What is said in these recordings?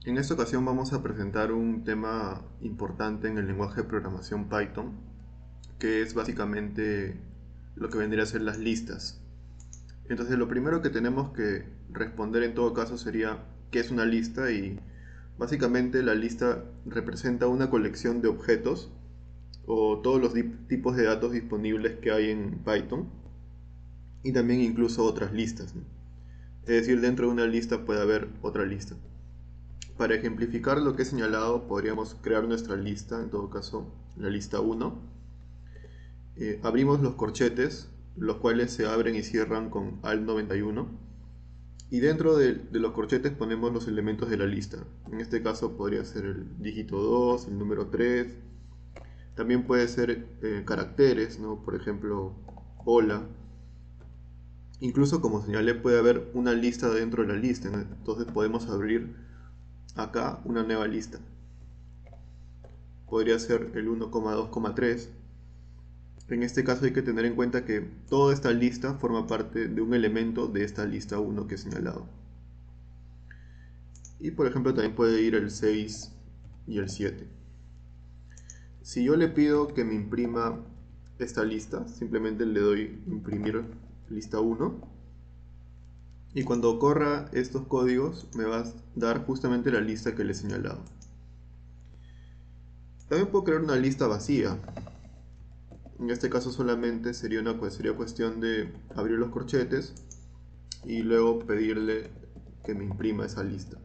En esta ocasión vamos a presentar un tema importante en el lenguaje de programación Python, que es básicamente lo que vendría a ser las listas. Entonces lo primero que tenemos que responder en todo caso sería qué es una lista, y básicamente la lista representa una colección de objetos o todos los tipos de datos disponibles que hay en Python, y también incluso otras listas, ¿no? Es decir, dentro de una lista puede haber otra lista. Para ejemplificar lo que he señalado, podríamos crear nuestra lista, en todo caso, la lista 1. Abrimos los corchetes, los cuales se abren y cierran con alt 91. Y dentro de los corchetes ponemos los elementos de la lista. En este caso podría ser el dígito 2, el número 3. También puede ser caracteres, ¿no? Por ejemplo, hola. Incluso, como señalé, puede haber una lista dentro de la lista, ¿no? Entonces podemos abrir acá una nueva lista. Podría ser el 1,2,3. En este caso hay que tener en cuenta que toda esta lista forma parte de un elemento de esta lista 1 que he señalado. Y por ejemplo también puede ir el 6 y el 7. Si yo le pido que me imprima esta lista, simplemente le doy imprimir lista 1. Y cuando corra estos códigos me va a dar justamente la lista que le he señalado. También puedo crear una lista vacía. En este caso solamente sería cuestión de abrir los corchetes y luego pedirle que me imprima esa lista.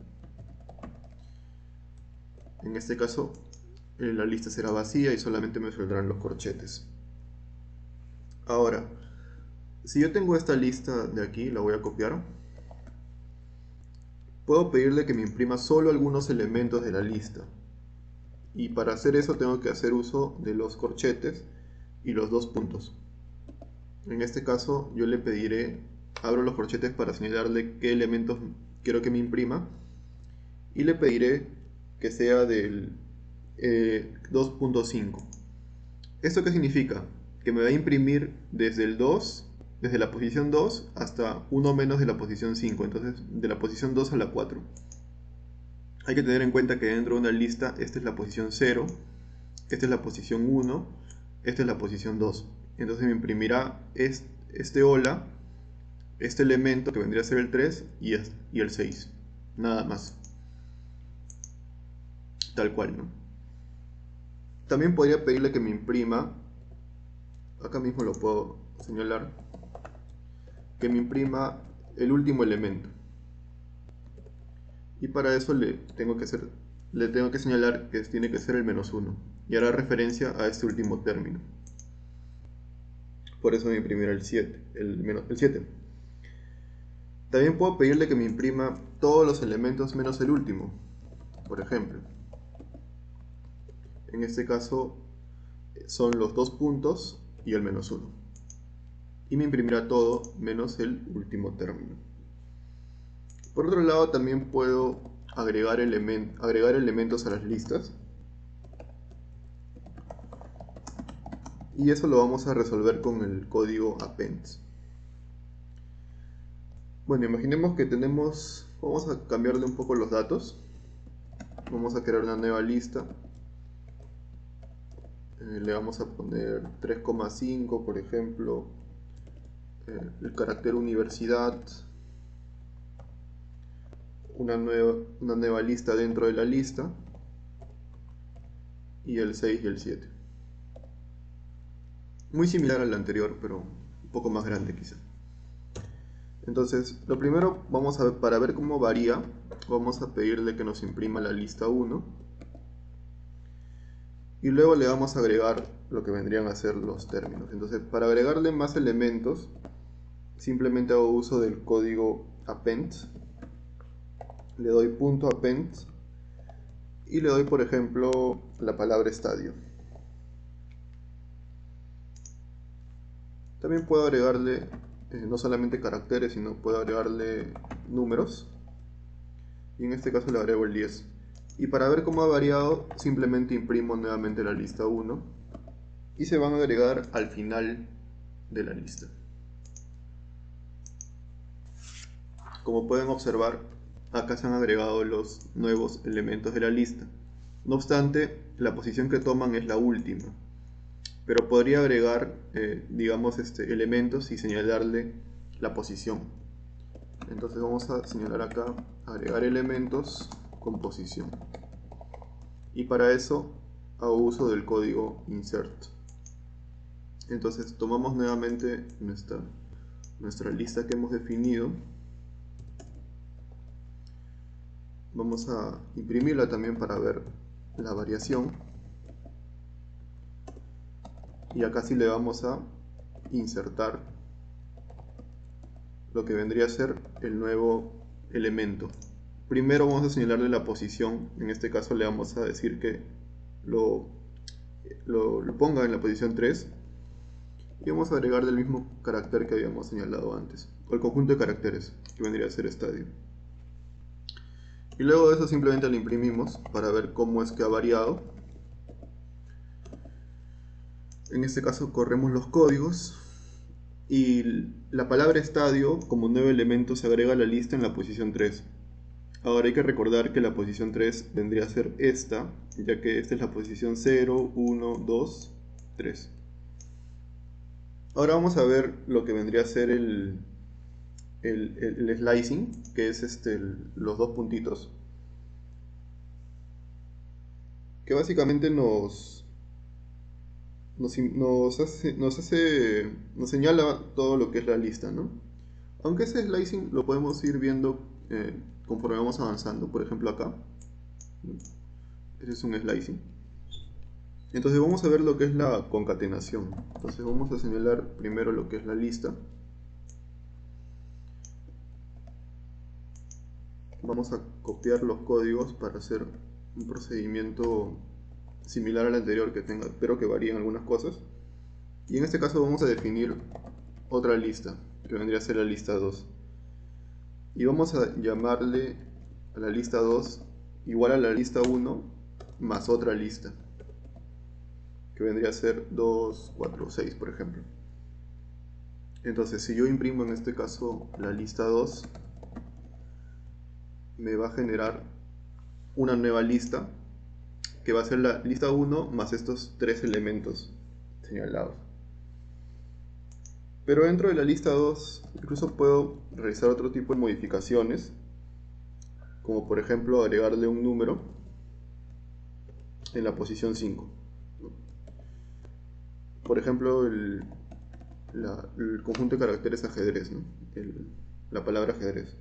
En este caso la lista será vacía y solamente me saldrán los corchetes. Ahora, si yo tengo esta lista de aquí, la voy a copiar. Puedo pedirle que me imprima solo algunos elementos de la lista. Y para hacer eso tengo que hacer uso de los corchetes y los dos puntos. En este caso yo le pediré, abro los corchetes para señalarle qué elementos quiero que me imprima, y le pediré que sea del 2.5. ¿Esto qué significa? Que me va a imprimir desde el 2, desde la posición 2 hasta uno menos de la posición 5, entonces de la posición 2 a la 4. Hay que tener en cuenta que dentro de una lista esta es la posición 0, esta es la posición 1, esta es la posición 2. Entonces me imprimirá este hola, este elemento que vendría a ser el 3 y el 6. Nada más. Tal cual, ¿no? También podría pedirle que me imprima, acá mismo lo puedo señalar, que me imprima el último elemento. Y para eso le tengo que señalar que tiene que ser el -1. Y hará referencia a este último término. Por eso me imprimirá el 7. El 7. También puedo pedirle que me imprima todos los elementos menos el último. Por ejemplo, en este caso son los dos puntos y el -1. Y me imprimirá todo menos el último término. Por otro lado, también puedo agregar elementos a las listas. Y eso lo vamos a resolver con el código append. Bueno, imaginemos que vamos a cambiarle un poco los datos. Vamos a crear una nueva lista. Le vamos a poner 3,5, por ejemplo. El carácter universidad. Una nueva lista dentro de la lista. Y el 6 y el 7. Muy similar al anterior, pero un poco más grande quizá. Entonces, lo primero, para ver cómo varía, vamos a pedirle que nos imprima la lista 1. Y luego le vamos a agregar lo que vendrían a ser los términos. Entonces, para agregarle más elementos, simplemente hago uso del código append. Le doy .append y le doy, por ejemplo, la palabra estadio. También puedo agregarle no solamente caracteres, sino puedo agregarle números. Y en este caso le agrego el 10. Y para ver cómo ha variado, simplemente imprimo nuevamente la lista 1 y se van a agregar al final de la lista. Como pueden observar, acá se han agregado los nuevos elementos de la lista. No obstante, la posición que toman es la última, pero podría agregar, digamos, elementos y señalarle la posición. Entonces vamos a señalar acá, agregar elementos con posición. Y para eso hago uso del código insert. Entonces tomamos nuevamente nuestra lista que hemos definido. Vamos a imprimirla también para ver la variación. Y acá sí le vamos a insertar lo que vendría a ser el nuevo elemento. Primero vamos a señalarle la posición. En este caso le vamos a decir que lo ponga en la posición 3. Y vamos a agregar el mismo carácter que habíamos señalado antes, o el conjunto de caracteres que vendría a ser estadio. Y luego de eso simplemente lo imprimimos para ver cómo es que ha variado. En este caso corremos los códigos y la palabra estadio como nuevo elemento se agrega a la lista en la posición 3. Ahora hay que recordar que la posición 3 vendría a ser esta, ya que esta es la posición 0, 1, 2, 3. Ahora vamos a ver lo que vendría a ser el slicing, que es los dos puntitos, que básicamente nos señala todo lo que es la lista, ¿no? Aunque ese slicing lo podemos ir viendo conforme vamos avanzando. Por ejemplo acá, ese es un slicing. Entonces vamos a ver lo que es la concatenación. Entonces vamos a señalar primero lo que es la lista. Vamos a copiar los códigos para hacer un procedimiento similar al anterior que tenga, pero que varíen algunas cosas. Y en este caso vamos a definir otra lista, que vendría a ser la lista 2. Y vamos a llamarle a la lista 2 igual a la lista 1 más otra lista, que vendría a ser 2, 4, 6, por ejemplo. Entonces, si yo imprimo en este caso la lista 2, me va a generar una nueva lista, que va a ser la lista 1 más estos 3 elementos señalados. Pero dentro de la lista 2, incluso puedo realizar otro tipo de modificaciones, como por ejemplo agregarle un número en la posición 5. Por ejemplo, el conjunto de caracteres ajedrez, ¿no? La palabra ajedrez,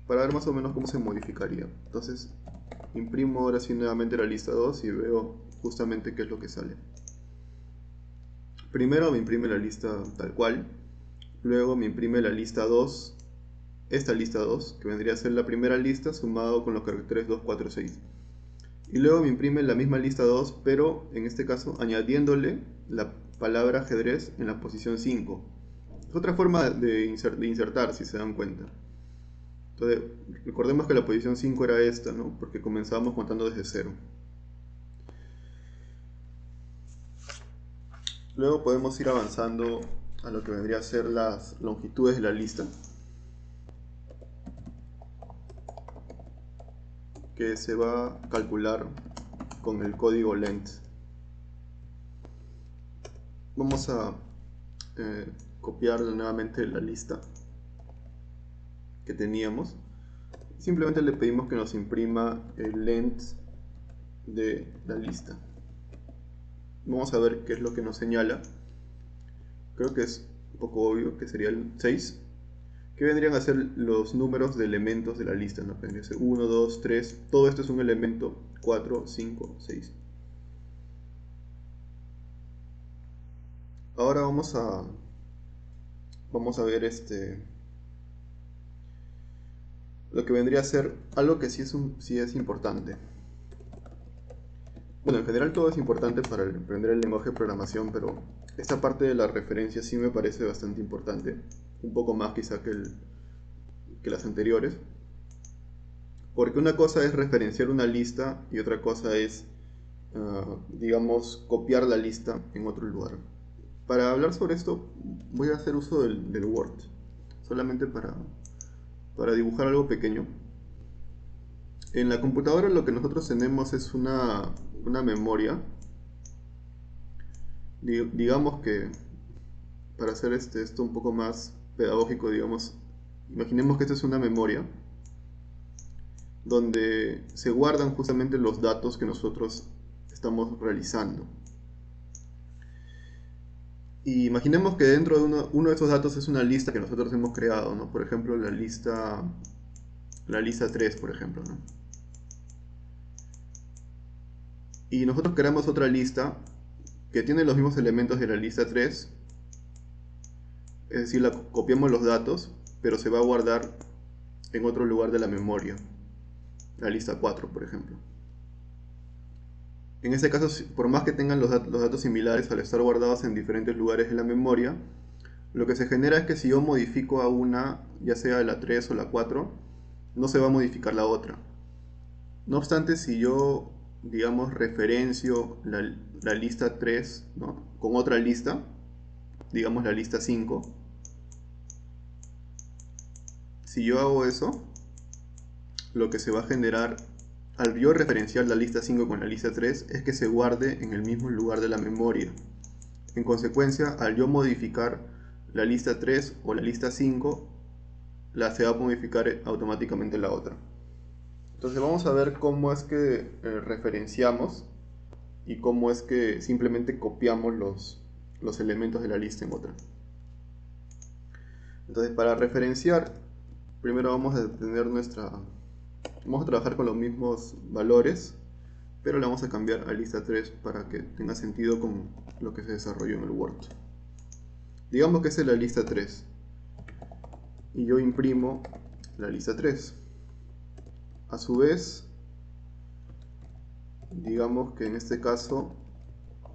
para ver más o menos cómo se modificaría. Entonces imprimo ahora sí nuevamente la lista 2 y veo justamente qué es lo que sale. Primero me imprime la lista tal cual, luego me imprime la lista 2, esta lista 2, que vendría a ser la primera lista sumado con los caracteres 2, 4, 6. Y luego me imprime la misma lista 2, pero en este caso añadiéndole la palabra ajedrez en la posición 5. Es otra forma de insertar, si se dan cuenta. Entonces, recordemos que la posición 5 era esta, ¿no? Porque comenzábamos contando desde 0. Luego podemos ir avanzando a lo que vendría a ser las longitudes de la lista, que se va a calcular con el código length. Vamos a copiar nuevamente la lista que teníamos. Simplemente le pedimos que nos imprima el length de la lista. Vamos a ver qué es lo que nos señala. Creo que es un poco obvio, que sería el 6, que vendrían a ser los números de elementos de la lista, ¿no? Vendría a ser 1, 2, 3, todo esto es un elemento, 4, 5, 6. Ahora vamos a ver lo que vendría a ser algo que sí es importante. Bueno, en general todo es importante para aprender el lenguaje de programación, pero esta parte de la referencia sí me parece bastante importante, un poco más quizá que las anteriores, porque una cosa es referenciar una lista y otra cosa es, digamos, copiar la lista en otro lugar. Para hablar sobre esto voy a hacer uso del Word, solamente para dibujar algo pequeño. En la computadora lo que nosotros tenemos es una memoria. Digamos que para hacer esto un poco más pedagógico, digamos, imaginemos que esta es una memoria donde se guardan justamente los datos que nosotros estamos realizando. Y imaginemos que dentro de uno de esos datos es una lista que nosotros hemos creado, ¿no? Por ejemplo, la lista 3, por ejemplo, ¿no? Y nosotros creamos otra lista que tiene los mismos elementos de la lista 3, es decir, copiamos los datos, pero se va a guardar en otro lugar de la memoria, la lista 4, por ejemplo. En este caso, por más que tengan los datos similares, al estar guardados en diferentes lugares de la memoria, lo que se genera es que si yo modifico a una, ya sea la 3 o la 4, no se va a modificar la otra. No obstante, si yo, digamos, referencio la lista 3, ¿no?, con otra lista, digamos la lista 5, si yo hago eso, lo que se va a generar al yo referenciar la lista 5 con la lista 3 es que se guarde en el mismo lugar de la memoria. En consecuencia, al yo modificar la lista 3 o la lista 5, se va a modificar automáticamente la otra. Entonces vamos a ver cómo es que referenciamos y cómo es que simplemente copiamos los elementos de la lista en otra. Entonces, para referenciar, primero vamos a trabajar con los mismos valores, pero le vamos a cambiar a lista 3 para que tenga sentido con lo que se desarrolló en el Word. Digamos que esa es la lista 3 y yo imprimo la lista 3. A su vez, digamos que en este caso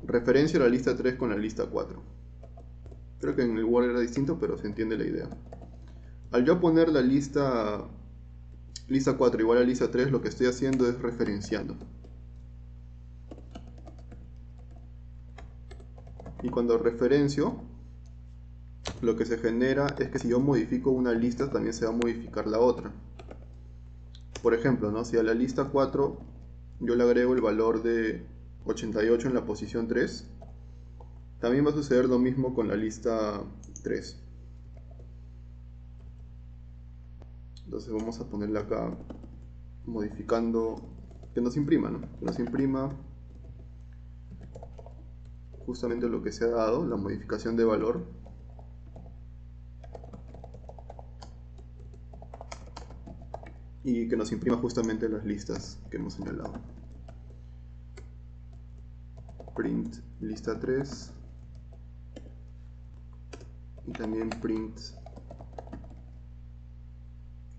referencio la lista 3 con la lista 4. Creo que en el Word era distinto, pero se entiende la idea. Al yo poner la lista 4 igual a lista 3, lo que estoy haciendo es referenciando. Y cuando referencio, lo que se genera es que si yo modifico una lista, también se va a modificar la otra. Por ejemplo, ¿no?, si a la lista 4 yo le agrego el valor de 88 en la posición 3, también va a suceder lo mismo con la lista 3. Entonces vamos a ponerle acá, modificando, que nos imprima, ¿no?, que nos imprima justamente lo que se ha dado, la modificación de valor. Y que nos imprima justamente las listas que hemos señalado. Print lista 3 y también print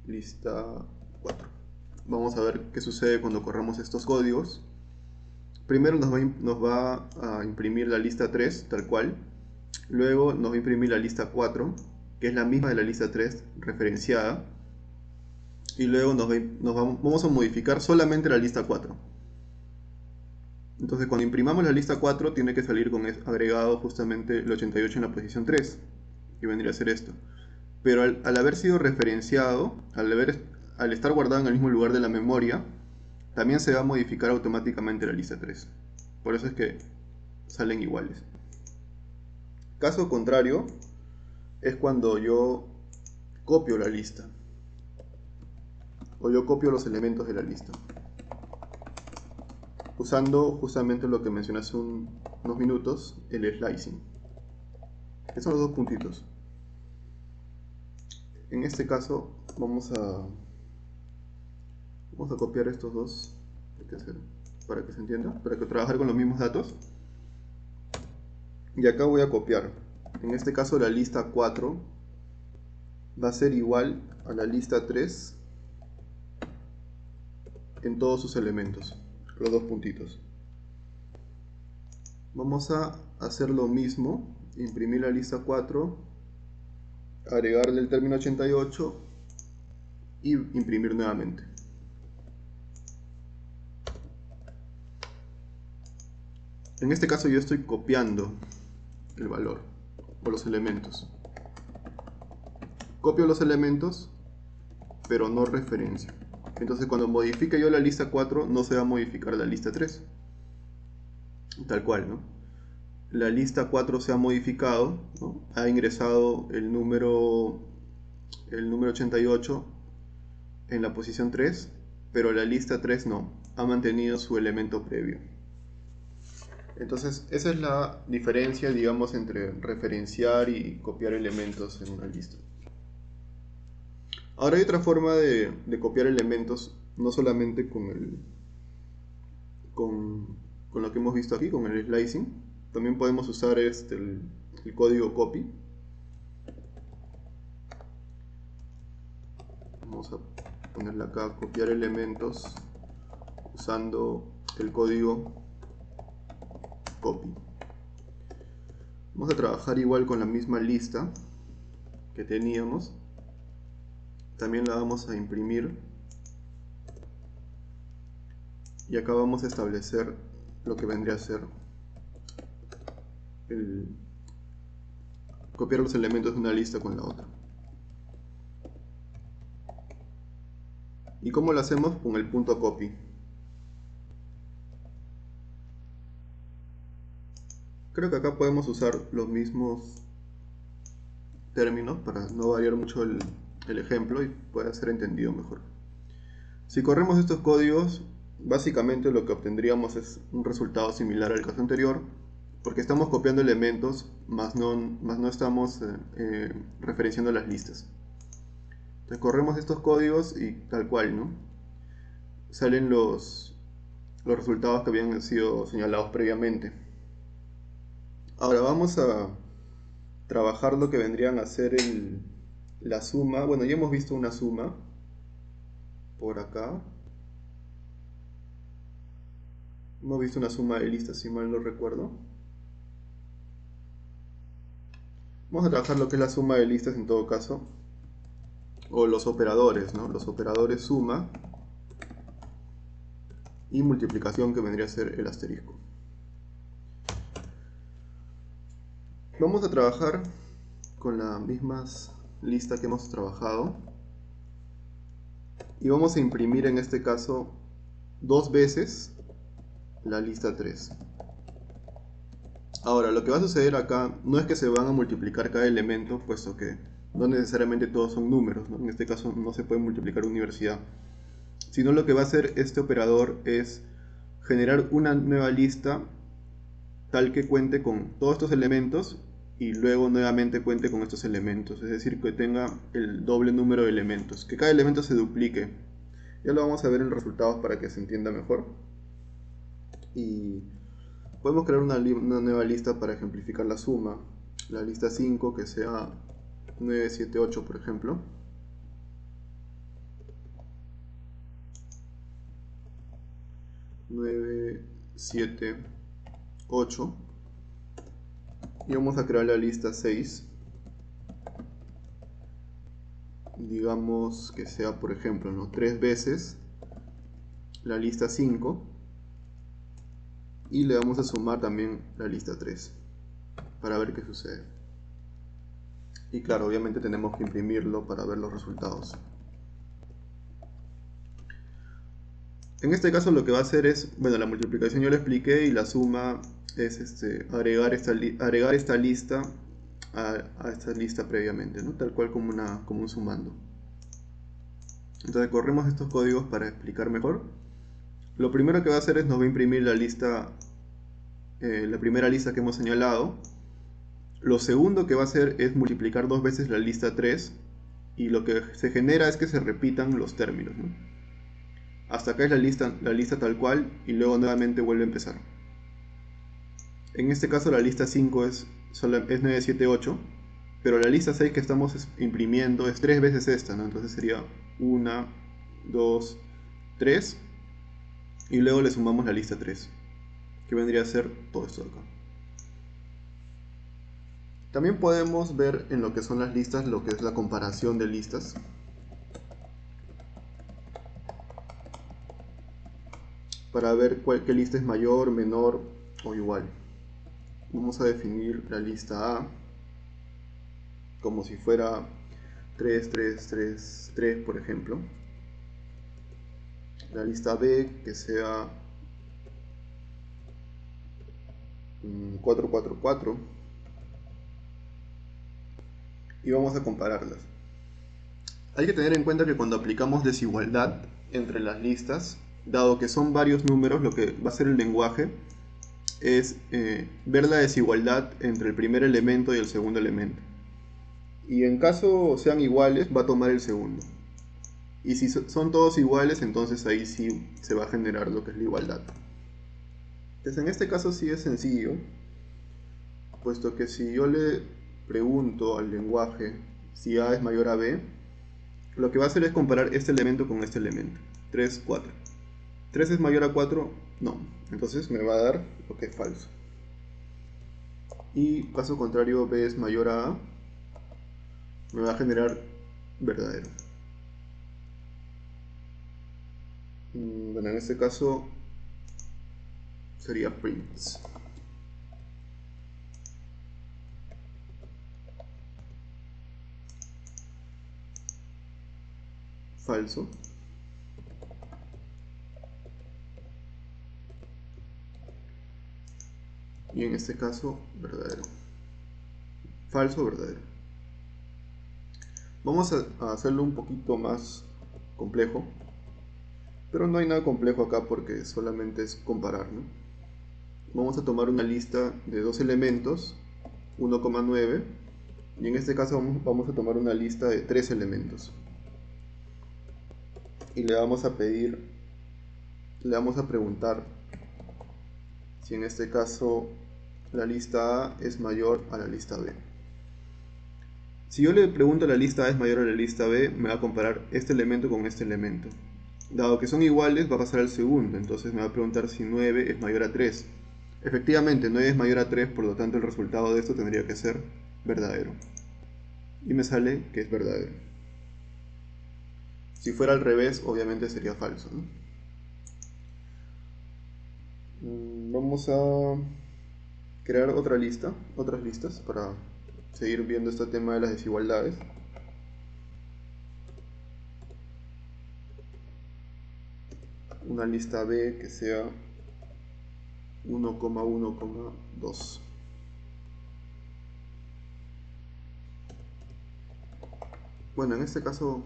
lista 4. Vamos a ver qué sucede cuando corramos estos códigos. Primero nos va a imprimir la lista 3 tal cual, luego nos va a imprimir la lista 4, que es la misma de la lista 3 referenciada, y luego vamos a modificar solamente la lista 4. Entonces cuando imprimamos la lista 4 tiene que salir con agregado justamente el 88 en la posición 3, y vendría a ser esto. Pero al haber sido referenciado, al estar guardado en el mismo lugar de la memoria, también se va a modificar automáticamente la lista 3. Por eso es que salen iguales. Caso contrario es cuando yo copio la lista, o yo copio los elementos de la lista, usando justamente lo que mencioné hace unos minutos, el slicing. Esos son los dos puntitos. En este caso vamos a copiar estos dos para que se entienda, para que trabajar con los mismos datos. Y acá voy a copiar, en este caso la lista 4 va a ser igual a la lista 3 en todos sus elementos, los dos puntitos. Vamos a hacer lo mismo, imprimir la lista 4, agregarle el término 88 y imprimir nuevamente. En este caso yo estoy copiando el valor o los elementos. Copio los elementos, pero no referencio. Entonces cuando modifique yo la lista 4 no se va a modificar la lista 3. Tal cual, ¿no? La lista 4 se ha modificado, ¿no? Ha ingresado el número 88 en la posición 3, pero la lista 3 no, ha mantenido su elemento previo. Entonces esa es la diferencia, digamos, entre referenciar y copiar elementos en una lista. Ahora hay otra forma de copiar elementos, no solamente con lo que hemos visto aquí, con el slicing. También podemos usar el código copy. Vamos a ponerle acá copiar elementos usando el código copy. Vamos a trabajar igual con la misma lista que teníamos. También la vamos a imprimir. Y acá vamos a establecer lo que vendría a ser copiar los elementos de una lista con la otra. ¿Y cómo lo hacemos? Con el punto copy. Creo que acá podemos usar los mismos términos para no variar mucho el ejemplo y pueda ser entendido mejor. Si corremos estos códigos, básicamente lo que obtendríamos es un resultado similar al caso anterior, porque estamos copiando elementos, más no estamos referenciando las listas. Entonces corremos estos códigos y tal cual, ¿no? Salen los resultados que habían sido señalados previamente. Ahora vamos a trabajar lo que vendrían a ser la suma. Bueno, ya hemos visto una suma por acá. Hemos visto una suma de listas, si mal no recuerdo. Vamos a trabajar lo que es la suma de listas en todo caso, o los operadores, ¿no? Los operadores suma y multiplicación, que vendría a ser el asterisco. Vamos a trabajar con las mismas listas que hemos trabajado y vamos a imprimir en este caso 2 veces la lista 3. Ahora, lo que va a suceder acá no es que se van a multiplicar cada elemento, puesto que no necesariamente todos son números, ¿no? En este caso no se puede multiplicar universidad, sino lo que va a hacer este operador es generar una nueva lista tal que cuente con todos estos elementos y luego nuevamente cuente con estos elementos, es decir, que tenga el doble número de elementos, que cada elemento se duplique. Ya lo vamos a ver en los resultados para que se entienda mejor. Y podemos crear una nueva lista para ejemplificar la suma. La lista 5 que sea 978, por ejemplo. 978. Y vamos a crear la lista 6. Digamos que sea, por ejemplo, ¿no? 3 veces la lista 5. Y le vamos a sumar también la lista 3 para ver qué sucede. Y claro, obviamente tenemos que imprimirlo para ver los resultados. En este caso lo que va a hacer es, bueno, la multiplicación yo lo expliqué y la suma es agregar esta lista a esta lista previamente, ¿no? Tal cual como un sumando. Entonces corremos estos códigos para explicar mejor. Lo primero que va a hacer es nos va a imprimir la lista, la primera lista que hemos señalado. Lo segundo que va a hacer es multiplicar 2 veces la lista 3 y lo que se genera es que se repitan los términos, ¿no? Hasta acá es la lista tal cual y luego nuevamente vuelve a empezar. En este caso la lista 5 es 978, pero la lista 6 que estamos imprimiendo es 3 veces esta, ¿no? Entonces sería 1, 2, 3 y luego le sumamos la lista 3, que vendría a ser todo esto de acá. También podemos ver en lo que son las listas lo que es la comparación de listas. Para ver qué lista es mayor, menor o igual. Vamos a definir la lista A como si fuera 3, 3, 3, 3, por ejemplo. la lista B que sea 444 y vamos a compararlas. Hay que tener en cuenta que cuando aplicamos desigualdad entre las listas, dado que son varios números, lo que va a hacer el lenguaje es ver la desigualdad entre el primer elemento y el segundo elemento. Y en caso sean iguales, va a tomar el segundo. Y si son todos iguales, entonces ahí sí se va a generar lo que es la igualdad. Entonces en este caso sí es sencillo, puesto que si yo le pregunto al lenguaje si A es mayor a B, lo que va a hacer es comparar este elemento con este elemento. 3, 4. ¿3 es mayor a 4? No. Entonces me va a dar lo que es falso. Y caso contrario, B es mayor a A, me va a generar verdadero. Bueno, en este caso sería prints. Falso. Y en este caso, verdadero. Falso, verdadero. Vamos a hacerlo un poquito más complejo. Pero no hay nada complejo acá porque solamente es comparar, ¿no? Vamos a tomar una lista de dos elementos, 1,9. Y en este caso vamos a tomar una lista de 3 elementos. Y le vamos a preguntar si en este caso la lista A es mayor a la lista B. Si yo le pregunto a la lista A es mayor a la lista B, me va a comparar este elemento con este elemento. Dado que son iguales, va a pasar al segundo, entonces me va a preguntar si 9 es mayor a 3. Efectivamente, 9 es mayor a 3, por lo tanto el resultado de esto tendría que ser verdadero. Y me sale que es verdadero. Si fuera al revés, obviamente sería falso, ¿no? Vamos a crear otras listas para seguir viendo este tema de las desigualdades. Una lista B que sea 1,1,2. Bueno, en este caso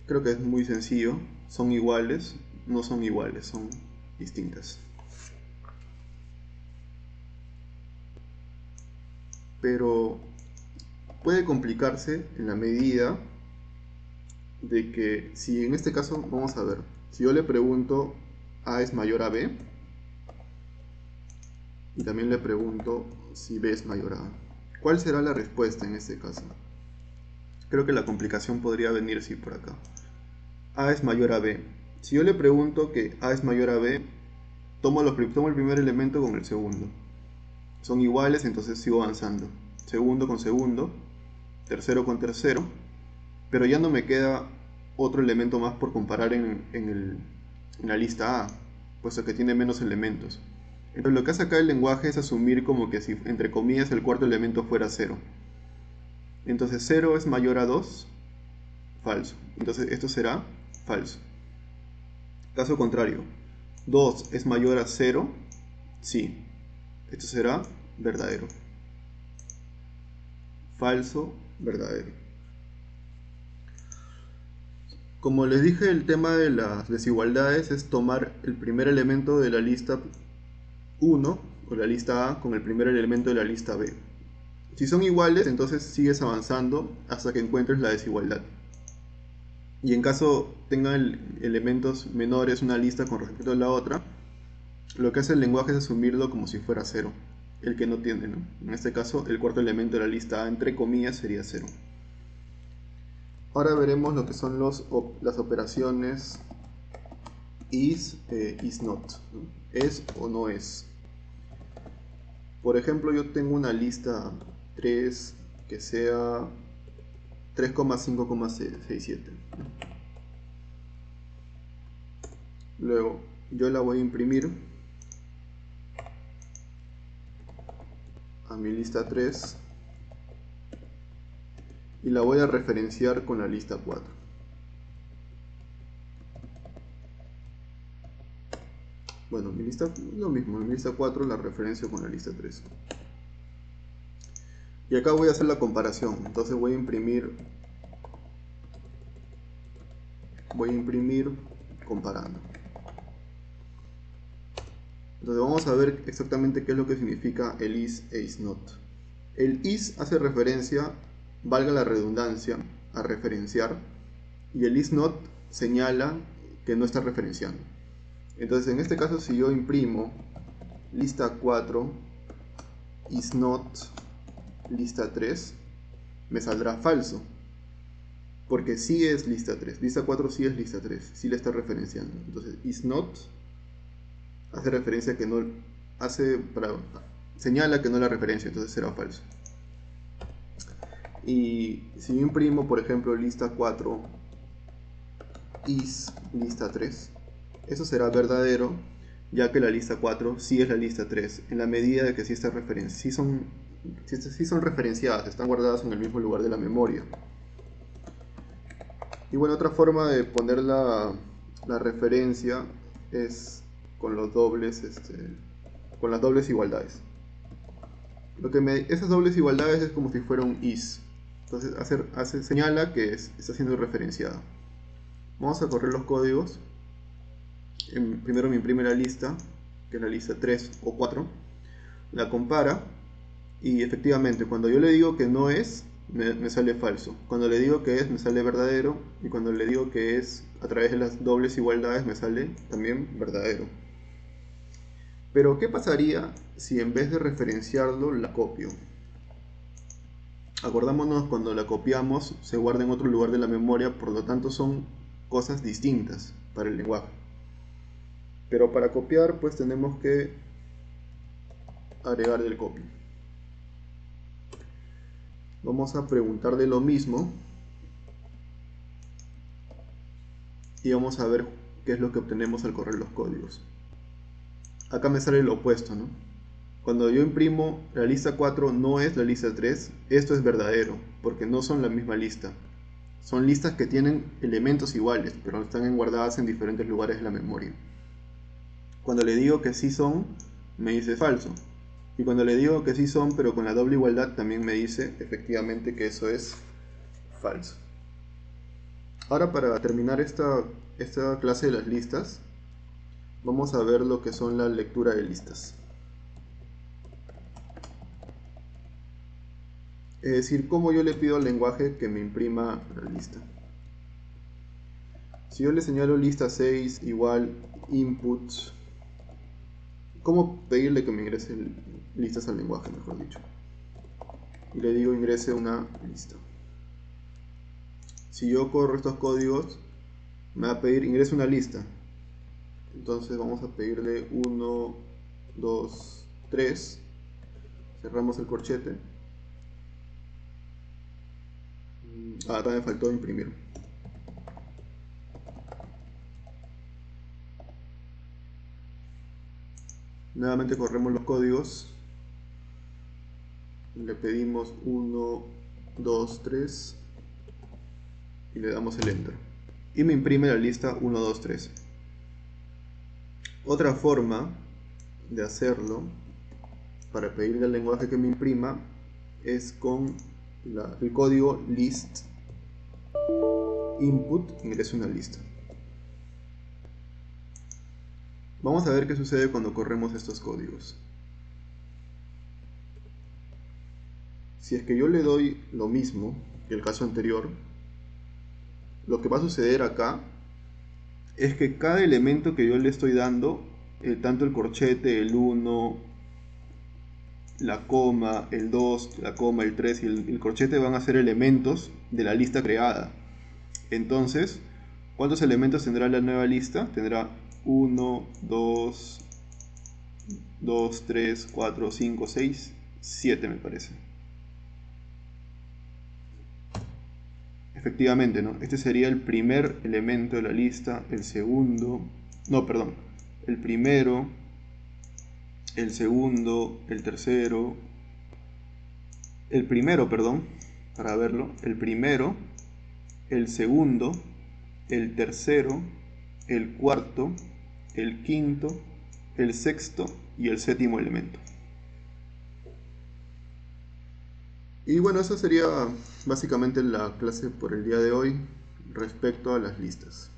creo que es muy sencillo. Son iguales, no son iguales, son distintas. Pero puede complicarse en la medida de que si en este caso, vamos a ver, si yo le pregunto A es mayor a B y también le pregunto si B es mayor a A, ¿cuál será la respuesta en este caso? Creo que la complicación podría venir sí por acá. A es mayor a B. Si yo le pregunto que A es mayor a B, tomo el primer elemento con el segundo. Son iguales, entonces sigo avanzando. Segundo con segundo, tercero con tercero, pero ya no me queda otro elemento más por comparar en la lista A, puesto que tiene menos elementos. Entonces lo que hace acá el lenguaje es asumir como que si, entre comillas, el cuarto elemento fuera 0. Entonces 0 es mayor a 2, falso. Entonces esto será falso. Caso contrario, 2 es mayor a 0, sí. Esto será verdadero. Falso, verdadero. Como les dije, el tema de las desigualdades es tomar el primer elemento de la lista 1 o la lista A con el primer elemento de la lista B. Si son iguales, entonces sigues avanzando hasta que encuentres la desigualdad. Y en caso tengan elementos menores una lista con respecto a la otra, lo que hace el lenguaje es asumirlo como si fuera 0, el que no tiene, ¿no? En este caso, el cuarto elemento de la lista A, entre comillas, sería 0. Ahora veremos lo que son las operaciones is not, ¿no? Es o no es. Por ejemplo, yo tengo una lista 3 que sea 3,5,67. Luego yo la voy a imprimir a mi lista 3 y la voy a referenciar con la lista 4. Bueno, mi lista lo mismo, mi lista 4 la referencio con la lista 3. Y acá voy a hacer la comparación. Entonces voy a imprimir comparando. Entonces vamos a ver exactamente qué es lo que significa el is e is not. El is hace referencia, valga la redundancia, a referenciar, y el is not señala que no está referenciando. Entonces en este caso, si yo imprimo lista 4 is not lista 3, me saldrá falso, porque sí es lista 3, lista 4 sí es lista 3, sí le está referenciando. Entonces is not hace referencia que no señala que no la referencia, entonces será falso. Y si yo imprimo, por ejemplo, lista 4 is lista 3, eso será verdadero, ya que la lista 4 sí es la lista 3, en la medida de que sí son referenciadas, están guardadas en el mismo lugar de la memoria. Y bueno, otra forma de poner la referencia es con los dobles, con las dobles igualdades. Esas dobles igualdades es como si fuera un is. Entonces señala que está siendo referenciada. Vamos a correr los códigos. Primero me imprime la lista, que es la lista 3 o 4. La compara y efectivamente cuando yo le digo que no es, me sale falso. Cuando le digo que es, me sale verdadero. Y cuando le digo que es a través de las dobles igualdades, me sale también verdadero. Pero ¿qué pasaría si en vez de referenciarlo la copio? Acordémonos, cuando la copiamos se guarda en otro lugar de la memoria, por lo tanto son cosas distintas para el lenguaje. Pero para copiar pues tenemos que agregar el copy. Vamos a preguntarle lo mismo y vamos a ver qué es lo que obtenemos al correr los códigos. Acá me sale lo opuesto, ¿no? Cuando yo imprimo la lista 4 no es la lista 3, esto es verdadero, porque no son la misma lista. Son listas que tienen elementos iguales, pero están guardadas en diferentes lugares de la memoria. Cuando le digo que sí son, me dice falso. Y cuando le digo que sí son, pero con la doble igualdad, también me dice efectivamente que eso es falso. Ahora, para terminar esta clase de las listas, vamos a ver lo que son la lectura de listas. Es decir, cómo yo le pido al lenguaje que me imprima la lista. Si yo le señalo lista 6 igual input, ¿cómo pedirle que me ingrese listas al lenguaje, mejor dicho? Y le digo ingrese una lista. Si yo corro estos códigos, me va a pedir ingrese una lista. Entonces vamos a pedirle 1, 2, 3. Cerramos el corchete. También me faltó imprimir. Nuevamente corremos los códigos. Le pedimos 1, 2, 3 y le damos el enter. Y me imprime la lista 1, 2, 3. Otra forma de hacerlo, para pedirle al lenguaje que me imprima, es con el código list input ingresa una lista. Vamos a ver qué sucede cuando corremos estos códigos. Si es que yo le doy lo mismo que el caso anterior, lo que va a suceder acá es que cada elemento que yo le estoy dando, tanto el corchete, el 1, la coma, el 2, la coma, el 3 y el corchete van a ser elementos de la lista creada. Entonces, ¿cuántos elementos tendrá la nueva lista? Tendrá 1, 2, 3, 4, 5, 6, 7 me parece. Efectivamente, ¿no? Este sería el primer elemento de la lista, el segundo, no, perdón, el primero, el segundo, el tercero, el primero, perdón, para verlo, el primero, el segundo, el tercero, el cuarto, el quinto el sexto y el séptimo elemento. Y bueno, esa sería básicamente la clase por el día de hoy respecto a las listas.